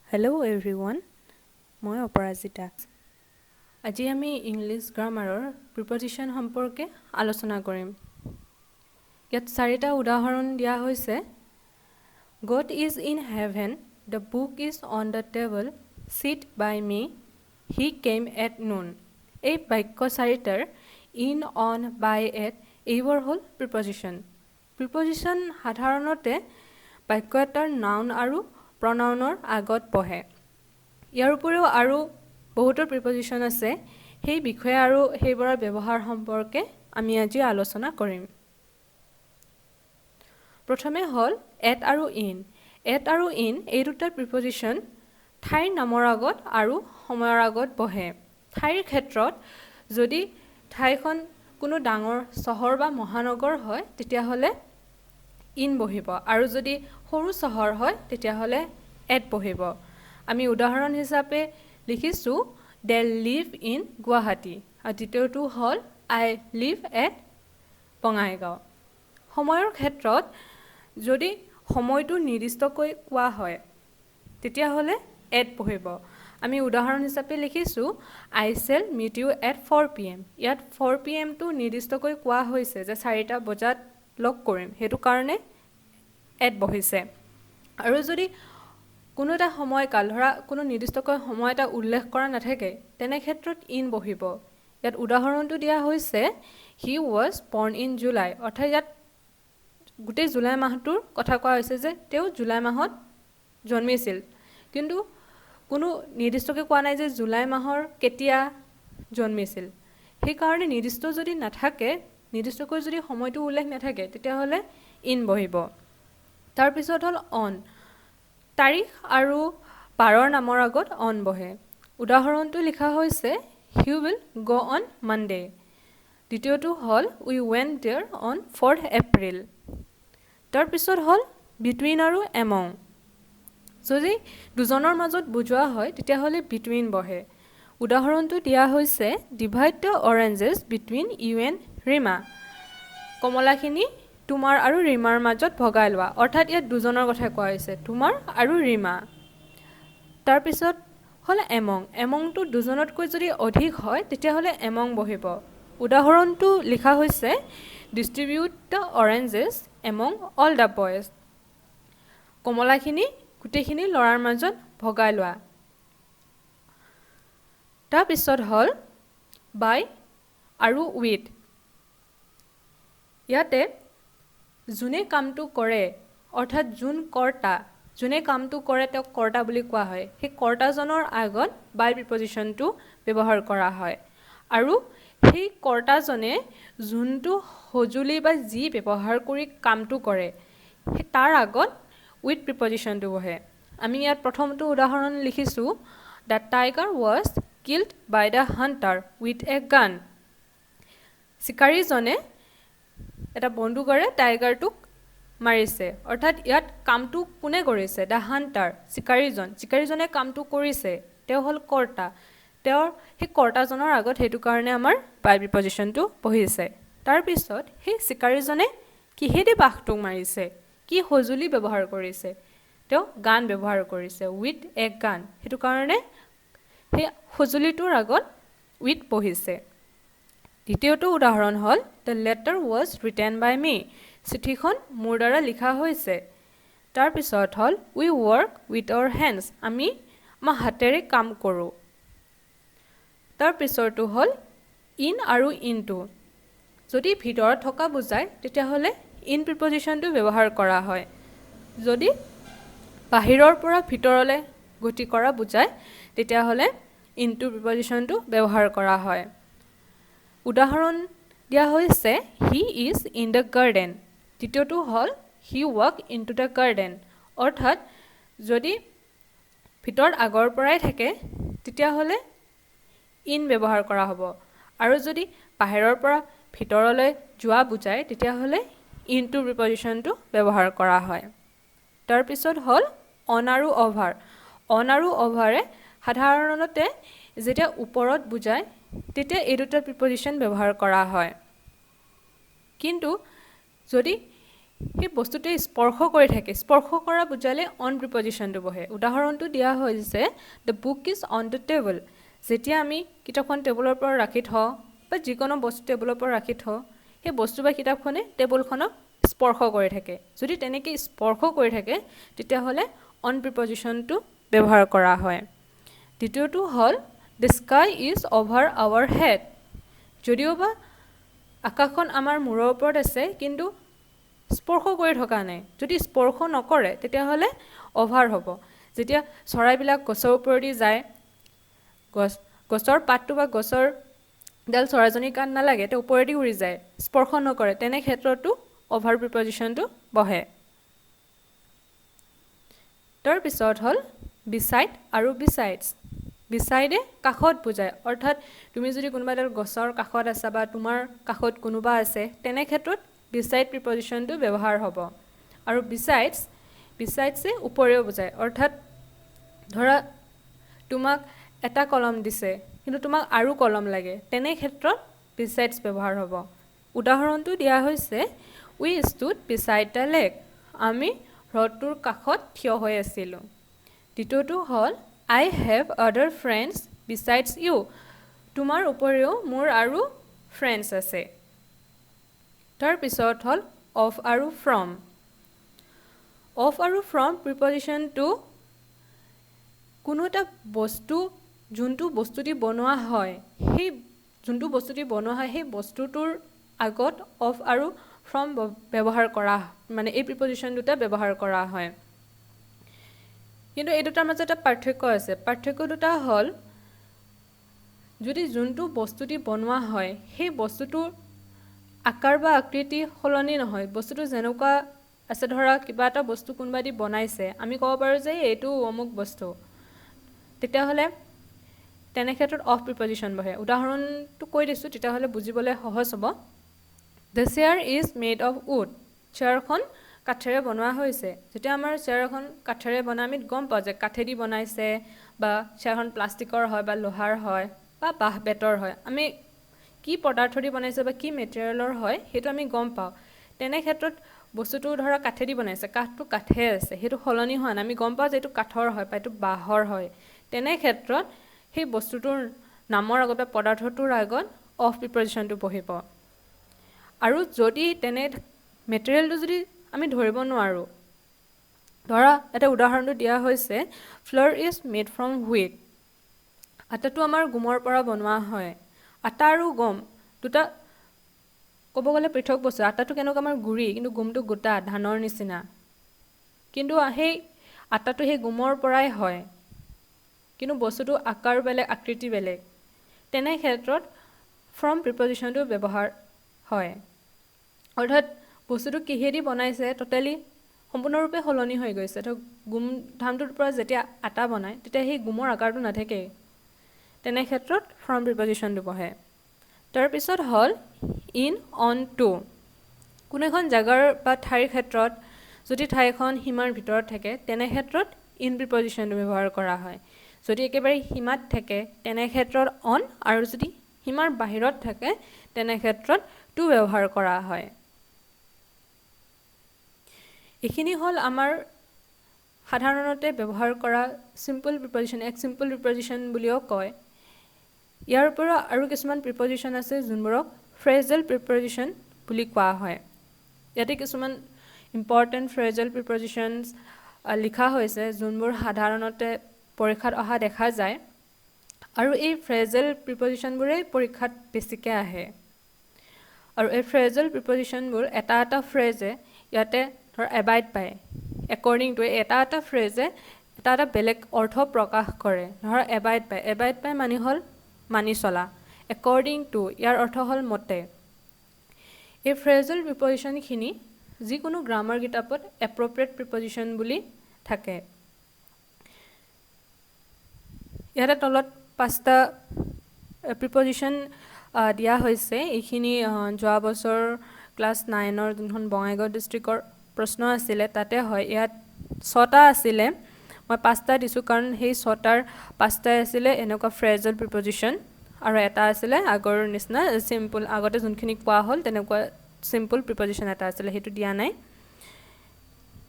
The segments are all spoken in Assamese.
হেল্ল' এভৰিৱান, মই অপৰাজিতা। আজি আমি ইংলিছ গ্ৰামাৰৰ প্ৰিপজিশ্যন সম্পৰ্কে আলোচনা কৰিম। ইয়াত 4টা উদাহৰণ দিয়া হৈছে। God is in heaven, the book is on the table, sit by me, he came at noon। এই বাক্য 4টাৰ in, on, by, at এইবোৰ হ'ল প্ৰিপজিশ্যন। প্ৰিপজিশ্যন সাধাৰণতে বাক্য এটাৰ নাউন আৰু প্ৰনাউনৰ আগত বহে। ইয়াৰ উপৰিও আৰু বহুতো প্ৰিপজিশ্যন আছে, সেই বিষয়ে আৰু সেইবোৰৰ ব্যৱহাৰ সম্পৰ্কে আমি আজি আলোচনা কৰিম। প্ৰথমে হ'ল এট আৰু ইন। এট আৰু ইন এই দুটা প্ৰিপজিশ্যন ঠাইৰ নামৰ আগত আৰু সময়ৰ আগত বহে। ঠাইৰ ক্ষেত্ৰত যদি ঠাইখন কোনো ডাঙৰ চহৰ বা মহানগৰ হয় তেতিয়াহ'লে ইন বহিব, আৰু যদি সৰু চহৰ হয় তেতিয়াহ'লে এট বহিব। আমি উদাহৰণ হিচাপে লিখিছোঁ দে লিভ ইন গুৱাহাটী, আৰু দ্বিতীয়টো হ'ল আই লিভ এট বঙাইগাঁও। সময়ৰ ক্ষেত্ৰত যদি সময়টো নিৰ্দিষ্টকৈ কোৱা হয় তেতিয়াহ'লে এট বহিব। আমি উদাহৰণ হিচাপে লিখিছোঁ I shall meet you at 4 PM। ইয়াত 4 PMটো নিৰ্দিষ্টকৈ কোৱা হৈছে যে 4টা বজাত লগ কৰিম, সেইটো কাৰণে এট বহিছে। আৰু যদি কোনো এটা সময়কাল, ধৰা কোনো নিৰ্দিষ্টকৈ সময় এটা উল্লেখ কৰা নাথাকে, তেনে ক্ষেত্ৰত ইন বহিব। ইয়াত উদাহৰণটো দিয়া হৈছে হি ৱাজ বৰ্ণ ইন জুলাই, অৰ্থাৎ ইয়াত গোটেই জুলাই মাহটোৰ কথা কোৱা হৈছে যে তেওঁ জুলাই মাহত জন্মিছিল, কিন্তু কোনো নিৰ্দিষ্টকৈ কোৱা নাই যে জুলাই মাহৰ কেতিয়া জন্মিছিল। সেইকাৰণে নিৰ্দিষ্ট যদি নাথাকে, নিৰ্দিষ্টকৈ যদি সময়টো উল্লেখ নাথাকে তেতিয়াহ'লে ইন বহিব। তাৰপিছত হ'ল অন। তাৰিখ আৰু বাৰৰ নামৰ আগত অন বহে। উদাহৰণটো লিখা হৈছে he will go' on Monday. দ্বিতীয়টো হ'ল we went there on 4th April. তাৰপিছত হ'ল বিটুইন আৰু এমং। যদি দুজনৰ মাজত বুজোৱা হয় তেতিয়াহ'লে বিটুইন বহে। উদাহৰণটো দিয়া হৈছে divide the oranges between you and Rima. কমলাখিনি তোমাৰ আৰু ৰীমাৰ মাজত ভগাই লোৱা, অৰ্থাৎ ইয়াত দুজনৰ কথা কোৱা হৈছে, তোমাৰ আৰু ৰীমা। তাৰপিছত হ'ল এমং। এমংটো দুজনতকৈ যদি অধিক হয় তেতিয়াহ'লে এমং বহিব। উদাহৰণটো লিখা হৈছে distribute the oranges among all the boys. কমলাখিনি গোটেইখিনি ল'ৰাৰ মাজত ভগাই লোৱা। তাৰপিছত হ'ল বাই আৰু উইথ। ইয়াতে যোনে কামটো কৰে, অৰ্থাৎ যোন কৰ্তা, যোনে কামটো কৰে তেওঁক কৰ্তা বুলি কোৱা হয়, সেই কৰ্তাজনৰ আগত বাই প্ৰিপজিশ্যনটো ব্যৱহাৰ কৰা হয়। আৰু সেই কৰ্তাজনে যোনটো সঁজুলি বা যি ব্যৱহাৰ কৰি কামটো কৰে তাৰ আগত উইথ প্ৰিপজিশ্যনটো বহে। আমি ইয়াত প্ৰথমটো উদাহৰণ লিখিছোঁ the tiger was killed by the hunter with a gun. চিকাৰীজনে এটা বন্দুকেৰে টাইগাৰটোক মাৰিছে, অৰ্থাৎ ইয়াত কামটো কোনে কৰিছে? The Hunter, চিকাৰীজন। চিকাৰীজনে কামটো কৰিছে, তেওঁ হ'ল কৰ্তা। তেওঁৰ সেই কৰ্তাজনৰ আগত সেইটো কাৰণে আমাৰ বাই প্ৰিপজিশ্যনটো বহিছে। তাৰপিছত সেই চিকাৰীজনে কিহেদি বাঘটোক মাৰিছে, কি সঁজুলি ব্যৱহাৰ কৰিছে? তেওঁ গান ব্যৱহাৰ কৰিছে, উইথ এ গান। সেইটো কাৰণে সেই সঁজুলিটোৰ আগত উইথ বহিছে। দ্বিতীয়টো উদাহৰণ হ'ল দ্য লেটাৰ ৱাজ ৰিটেন বাই মি। চিঠিখন মোৰ দ্বাৰা লিখা হৈছে। তাৰপিছত হ'ল উই ৱৰ্ক উইথ আৱাৰ হেণ্ডছ। আমি আমাৰ হাতেৰে কাম কৰোঁ। তাৰপিছৰটো হ'ল ইন আৰু ইনটো। যদি ভিতৰত থকা বুজায় তেতিয়াহ'লে ইন প্ৰিপজিশ্যনটো ব্যৱহাৰ কৰা হয়। যদি বাহিৰৰ পৰা ভিতৰলৈ গতি কৰা বুজায় তেতিয়াহ'লে ইনটো প্ৰিপজিশ্যনটো ব্যৱহাৰ কৰা হয়। উদাহৰণ দিয়া হৈছে he is in the garden. দ্বিতীয়টো হ'ল he walk in to the garden. অৰ্থাৎ যদি ভিতৰত আগৰ পৰাই থাকে তেতিয়াহ'লে ইন ব্যৱহাৰ কৰা হ'ব, আৰু যদি বাহিৰৰ পৰা ভিতৰলৈ যোৱা বুজায় তেতিয়াহ'লে ইনটো প্ৰিপজিশ্যনটো ব্যৱহাৰ কৰা হয়। তাৰপিছত হ'ল অন আৰু অভাৰ। অন আৰু অভাৰে সাধাৰণতে যেতিয়া ওপৰত বুজায় তেতিয়া এই দুটা প্ৰিপজিশ্যন ব্যৱহাৰ কৰা হয়। কিন্তু যদি সেই বস্তুটোৱে স্পৰ্শ কৰি থাকে স্পৰ্শ কৰা বুজালে অন প্ৰিপজিশ্যনটো বহে উদাহৰণটো দিয়া হৈছে the book is on the table যেতিয়া আমি কিতাপখন টেবুলৰ পৰা ৰাখি থওঁ বা যিকোনো বস্তু টেবুলৰ পৰা ৰাখি থওঁ সেই বস্তু বা কিতাপখনে টেবুলখনক স্পৰ্শ কৰি থাকে যদি তেনেকৈ স্পৰ্শ কৰি থাকে তেতিয়াহ'লে অন প্ৰিপজিশ্যনটো ব্যৱহাৰ কৰা হয় দ্বিতীয়টো হ'ল the sky is over our head যদিওবা আকাশখন আমাৰ মূৰৰ ওপৰত আছে কিন্তু স্পৰ্শ কৰি থকা নাই যদি স্পৰ্শ নকৰে তেতিয়াহ'লে অভাৰ হ'ব যেতিয়া চৰাইবিলাক গছৰ ওপৰেদি যায় গছৰ পাতটো বা গছৰ ডাল চৰাইজনীৰ গাত নালাগে তেওঁ ওপৰেদি উৰি যায় স্পৰ্শ নকৰে তেনে ক্ষেত্ৰতো অভাৰ প্ৰিপজিশ্যনটো বহে তাৰপিছত হ'ল বিচাইড আৰু বিচাইডছ বিচাইডে কাষত বুজায় অৰ্থাৎ তুমি যদি কোনোবা এডাল গছৰ কাষত আছা বা তোমাৰ কাষত কোনোবা আছে তেনে ক্ষেত্ৰত বিচাইড প্ৰিপজিশ্যনটো ব্যৱহাৰ হ'ব আৰু বিচাইডছে ওপৰেও বুজায় অৰ্থাৎ ধৰা তোমাক এটা কলম দিছে কিন্তু তোমাক আৰু কলম লাগে তেনে ক্ষেত্ৰত বিচাইডছ ব্যৱহাৰ হ'ব উদাহৰণটো দিয়া হৈছে উই ষ্টুড বিচাইড দ্য লেক আমি হ্ৰদটোৰ কাষত থিয় হৈ আছিলোঁ দ্বিতীয়টো হ'ল আই হেভ আদাৰ ফ্ৰেণ্ডছ বিচাইডছ ইউ তোমাৰ উপৰিও মোৰ আৰু ফ্ৰেণ্ডছ আছে তাৰপিছত হ'ল অফ আৰু ফ্ৰম প্ৰিপজিশ্যনটো কোনো এটা বস্তু যোনটো বস্তু দি বনোৱা হয় সেই বস্তুটোৰ আগত অফ আৰু ফ্ৰম ব্যৱহাৰ কৰা মানে এই প্ৰিপজিশ্যন দুটা ব্যৱহাৰ কৰা হয় কিন্তু এই দুটাৰ মাজত এটা পাৰ্থক্য আছে পাৰ্থক্য দুটা হ'ল যদি যোনটো বস্তু দি বনোৱা হয় সেই বস্তুটোৰ আকাৰ বা আকৃতি সলনি নহয় বস্তুটো যেনেকুৱা আছে ধৰা কিবা এটা বস্তু কোনোবা দি বনাইছে আমি ক'ব পাৰোঁ যে এইটো অমুক বস্তু তেতিয়াহ'লে তেনে ক্ষেত্ৰত অফ প্ৰিপজিশ্যন বহে উদাহৰণটো কৈ দিছোঁ তেতিয়াহ'লে বুজিবলৈ সহজ হ'ব the chair is made of wood চেয়াৰখন কাঠেৰে বনোৱা হৈছে যেতিয়া আমাৰ চেয়াৰ এখন কাঠেৰে বনাই আমি গম পাওঁ যে কাঠেদি বনাইছে বা চেয়াৰখন প্লাষ্টিকৰ হয় বা লোহাৰ হয় বা বাঁহ বেতৰ হয় আমি কি পদাৰ্থ দি বনাইছে বা কি মেটেৰিয়েলৰ হয় সেইটো আমি গম পাওঁ তেনে ক্ষেত্ৰত বস্তুটো ধৰা কাঠেদি বনাইছে কাঠটো কাঠে আছে সেইটো সলনি হোৱা নাই আমি গম পাওঁ যে এইটো কাঠৰ হয় বা এইটো বাঁহৰ হয় তেনে ক্ষেত্ৰত সেই বস্তুটোৰ নামৰ আগত বা পদাৰ্থটোৰ আগত অফ প্ৰিপজিশ্যনটো বহিব আৰু যদি তেনে মেটেৰিয়েলটো যদি আমি ধৰিব নোৱাৰোঁ ধৰা এটা উদাহৰণটো দিয়া হৈছে flour is made from wheat আটাটো আমাৰ গমৰ পৰা বনোৱা হয় আটা আৰু গম দুটা ক'ব গ'লে পৃথক বস্তু আটাটো কেনেকুৱা আমাৰ গুড়ি কিন্তু গমটো গোটা ধানৰ নিচিনা কিন্তু সেই আটাটো সেই গমৰ পৰাই হয় কিন্তু বস্তুটো আকাৰ বেলেগ আকৃতি বেলেগ তেনে ক্ষেত্ৰত ফ্ৰম প্ৰিপজিশ্যনটো ব্যৱহাৰ হয় অৰ্থাৎ বস্তুটো কিহেদি বনাইছে টোটেলি সম্পূৰ্ণৰূপে সলনি হৈ গৈছে তো গুম ধানটোৰ পৰা যেতিয়া আটা বনায় তেতিয়া সেই গুমৰ আকাৰটো নাথাকেই তেনে ক্ষেত্ৰত ফ্ৰম প্ৰিপজিশ্যনটো বহে তাৰপিছত হ'ল ইন অন টু কোনো এখন জাগাৰ বা ঠাইৰ ক্ষেত্ৰত যদি ঠাইখন সীমাৰ ভিতৰত থাকে তেনে ক্ষেত্ৰত ইন প্ৰিপজিশ্যনটো ব্যৱহাৰ কৰা হয় যদি একেবাৰে সীমাত থাকে তেনে ক্ষেত্ৰত অন আৰু যদি সীমাৰ বাহিৰত থাকে তেনে ক্ষেত্ৰত টু ব্যৱহাৰ কৰা হয় এইখিনি হ'ল আমাৰ সাধাৰণতে ব্যৱহাৰ কৰা চিম্পল প্ৰিপজিশ্যন এক চিম্পল প্ৰিপজিশ্যন বুলিও কয় ইয়াৰ পৰা আৰু কিছুমান প্ৰিপজিশ্যন আছে যোনবোৰক ফ্ৰেজেল প্ৰিপজিশ্যন বুলি কোৱা হয় ইয়াতে কিছুমান ইম্পৰ্টেণ্ট ফ্ৰেজেল প্ৰিপজিশ্যনছ লিখা হৈছে যোনবোৰ সাধাৰণতে পৰীক্ষাত অহা দেখা যায় আৰু এই ফ্ৰেজেল প্ৰিপজিশ্যনবোৰেই পৰীক্ষাত বেছিকৈ আহে আৰু এই ফ্ৰেজেল প্ৰিপজিশ্যনবোৰ এটা এটা ফ্ৰেজে ইয়াতে ধৰ এবাইড পায় একৰ্ডিং টু এটা ফ্ৰেজে এটা এটা বেলেগ অৰ্থ প্ৰকাশ কৰে ধৰ এবাইড পায় মানে হ'ল মানি চলা একৰ্ডিং টু ইয়াৰ অৰ্থ হ'ল মতে এই ফ্ৰেজেল প্ৰিপজিশ্যনখিনি যিকোনো গ্ৰামাৰ কিতাপত এপ্ৰপ্ৰিয়েট প্ৰিপজিশ্যন বুলি থাকে ইয়াতে তলত 5টা প্ৰিপজিশ্যন দিয়া হৈছে এইখিনি যোৱা বছৰ ক্লাছ 9ৰ যোনখন বঙাইগাঁও ডিষ্ট্ৰিক্টৰ প্ৰশ্ন আছিলে তাতে হয় ইয়াত 6টা আছিলে মই 5টা দিছোঁ কাৰণ সেই 6টাৰ 5টাই আছিলে এনেকুৱা ফ্ৰেজেল প্ৰিপজিশ্যন আৰু এটা আছিলে আগৰ নিচিনা চিম্পল আগতে যোনখিনি কোৱা হ'ল তেনেকুৱা চিম্পল প্ৰিপজিশ্যন এটা আছিলে সেইটো দিয়া নাই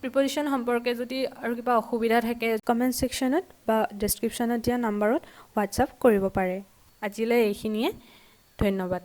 প্ৰিপজিশ্যন সম্পৰ্কে যদি আৰু কিবা অসুবিধা থাকে কমেণ্ট ছেকশ্যনত বা ডেছক্ৰিপশ্যনত দিয়া নাম্বাৰত হোৱাটছআপ কৰিব পাৰে। আজিলৈ এইখিনিয়ে, ধন্যবাদ।